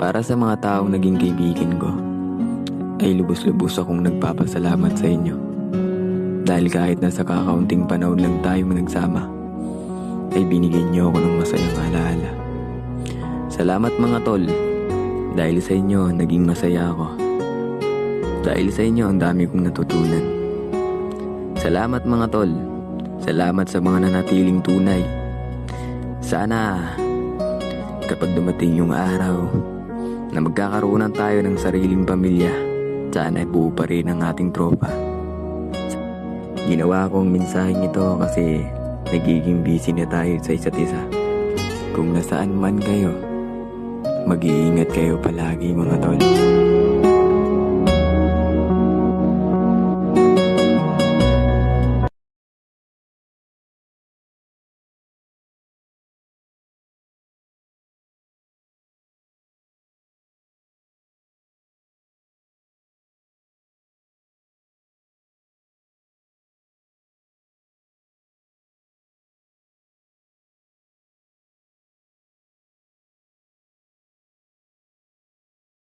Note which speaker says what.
Speaker 1: Para sa mga taong naging kaibigan ko, ay lubos-lubos akong nagpapasalamat sa inyo. Dahil kahit nasa kakaunting panahon lang tayo nagsama, ay binigyan niyo ako ng masayang alaala. Salamat mga tol, dahil sa inyo naging masaya ako. Dahil sa inyo ang dami kong natutunan. Salamat mga tol, salamat sa mga nanatiling tunay. Sana kapag dumating yung araw na magkakaroon tayo ng sariling pamilya, sana buo pa rin ang ating tropa. Ginawa kong mensaheng ito kasi nagiging busy na tayo sa isa't isa. Kung nasaan man kayo, mag-iingat kayo palagi mga tol.